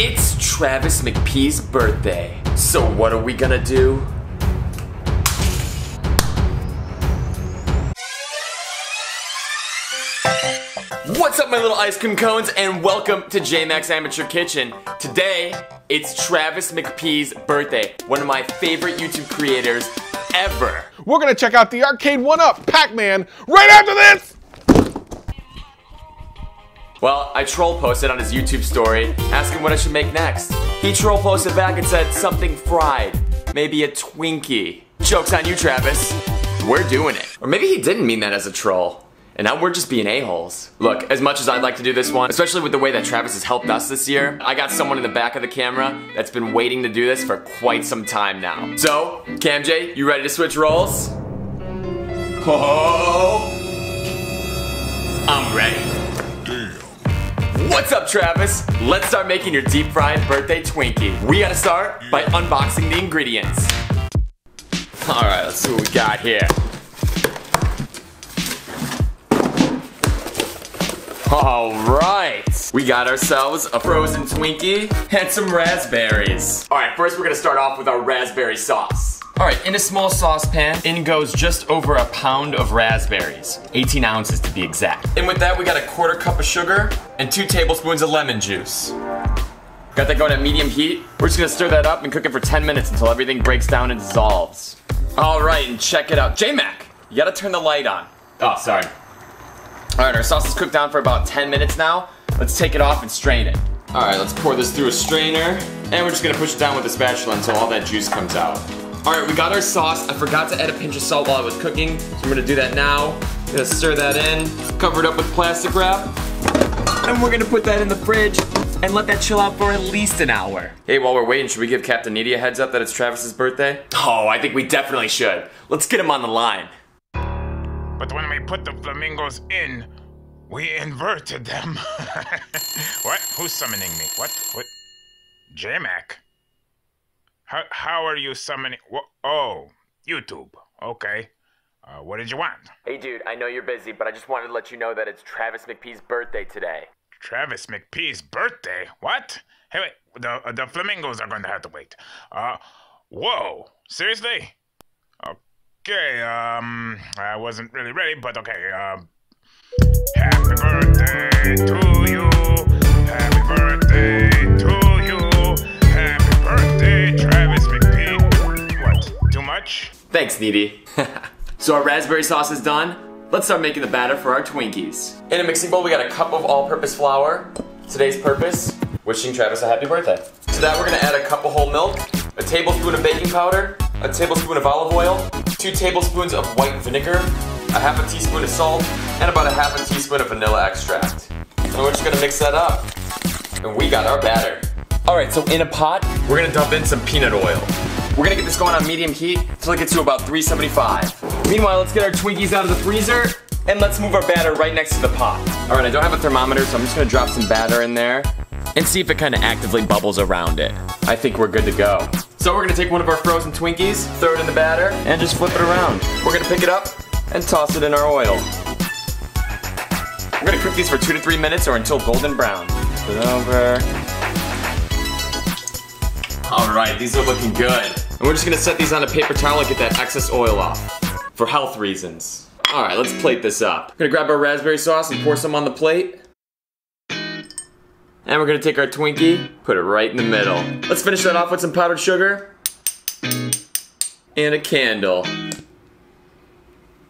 It's Travis McP's birthday. So what are we gonna do? What's up, my little ice cream cones, and welcome to J-Max Amateur Kitchen. Today, it's Travis McP's birthday, one of my favorite YouTube creators ever. We're gonna check out the arcade 1-up Pac-Man right after this! Well, I troll posted on his YouTube story asking what I should make next. He troll posted back and said something fried, maybe a Twinkie. Joke's on you, Travis. We're doing it. Or maybe he didn't mean that as a troll. And now we're just being a-holes. Look, as much as I'd like to do this one, especially with the way that Travis has helped us this year, I got someone in the back of the camera that's been waiting to do this for quite some time now. So, Cam J, you ready to switch roles? Oh, I'm ready. What's up, Travis? Let's start making your deep fried birthday Twinkie. We gotta start by unboxing the ingredients. Alright, let's see what we got here. Alright, we got ourselves a frozen Twinkie and some raspberries. Alright, first we're gonna start off with our raspberry sauce. Alright, in a small saucepan, in goes just over a pound of raspberries. 18 ounces to be exact. And with that, we got a 1/4 cup of sugar and 2 tablespoons of lemon juice. Got that going at medium heat. We're just gonna stir that up and cook it for 10 minutes until everything breaks down and dissolves. Alright, and check it out. J-Mac, you gotta turn the light on. Oh, sorry. Alright, our sauce is cooked down for about 10 minutes now. Let's take it off and strain it. Alright, let's pour this through a strainer. And we're just gonna push it down with a spatula until all that juice comes out. Alright, we got our sauce. I forgot to add a pinch of salt while I was cooking, so I'm gonna do that now. I'm gonna stir that in, cover it up with plastic wrap, and we're gonna put that in the fridge and let that chill out for at least an hour. Hey, while we're waiting, should we give Captain Needy a heads up that it's Travis's birthday? Oh, I think we definitely should. Let's get him on the line. But when we put the flamingos in, we inverted them. What? Who's summoning me? What? J-Mac? How are you summoning? Oh, YouTube. Okay. What did you want? Hey dude, I know you're busy, but I just wanted to let you know that it's Travis McP's birthday today. Travis McP's birthday? What? Hey, wait. The flamingos are going to have to wait. Whoa. Seriously? Okay, I wasn't really ready, but okay, happy birthday to you. Happy birthday to you. Happy birthday, Travis McP. What? Too much? Thanks, Needy. So our raspberry sauce is done. Let's start making the batter for our Twinkies. In a mixing bowl, we got a cup of all-purpose flour. Today's purpose, wishing Travis a happy birthday. To that, we're gonna add a cup of whole milk, a tablespoon of baking powder, a tablespoon of olive oil, 2 tablespoons of white vinegar, a half a teaspoon of salt, and about a half a teaspoon of vanilla extract. And we're just gonna mix that up. And we got our batter. Alright, so in a pot, we're gonna dump in some peanut oil. We're gonna get this going on medium heat until it gets to about 375. Meanwhile, let's get our Twinkies out of the freezer, and let's move our batter right next to the pot. Alright, I don't have a thermometer, so I'm just gonna drop some batter in there and see if it kind of actively bubbles around it. I think we're good to go. So we're gonna take one of our frozen Twinkies, throw it in the batter, and just flip it around. We're gonna pick it up and toss it in our oil. We're gonna cook these for 2 to 3 minutes or until golden brown. Flip it over. Alright, these are looking good. And we're just gonna set these on a paper towel and get that excess oil off. For health reasons. Alright, let's plate this up. We're gonna grab our raspberry sauce and pour some on the plate. And we're gonna take our Twinkie, put it right in the middle. Let's finish that off with some powdered sugar. And a candle.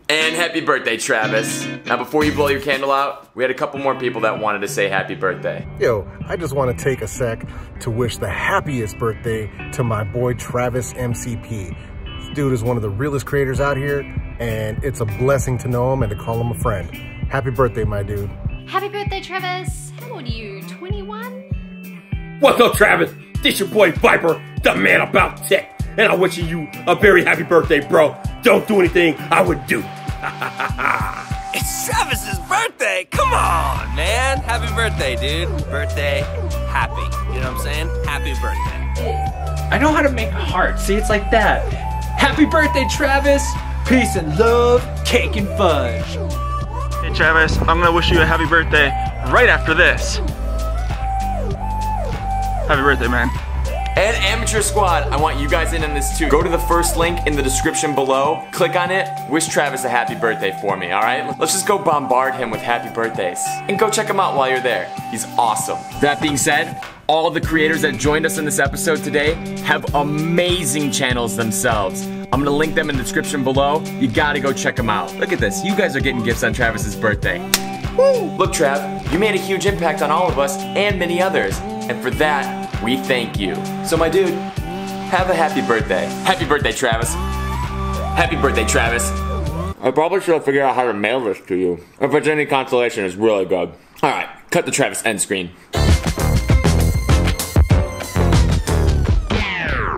And happy birthday, Travis. Now before you blow your candle out, we had a couple more people that wanted to say happy birthday. Yo, I just want to take a sec to wish the happiest birthday to my boy Travis MCP. This dude is one of the realest creators out here, and it's a blessing to know him and to call him a friend. Happy birthday, my dude. Happy birthday, Travis. How old are you, 21? What's up, Travis? This your boy Vyyyper, the man about tech. And I'm wishing you a very happy birthday, bro. Don't do anything I would do. It's Travis's birthday! Come on, man! Happy birthday, dude. Birthday happy. You know what I'm saying? Happy birthday. I know how to make a heart. See, it's like that. Happy birthday, Travis! Peace and love, cake and fudge. Hey, Travis, I'm gonna wish you a happy birthday right after this. Happy birthday, man. And Amateur Squad, I want you guys in on this too. Go to the first link in the description below, click on it, wish Travis a happy birthday for me, alright? Let's just go bombard him with happy birthdays. And go check him out while you're there. He's awesome. That being said, all the creators that joined us in this episode today have amazing channels themselves. I'm gonna link them in the description below. You gotta go check them out. Look at this, you guys are getting gifts on Travis's birthday. Woo! Look, Trav, you made a huge impact on all of us and many others. And for that, we thank you. So my dude, have a happy birthday. Happy birthday, Travis. Happy birthday, Travis. I probably should have figured out how to mail this to you. If it's any consolation, it's really good. All right, cut the Travis end screen.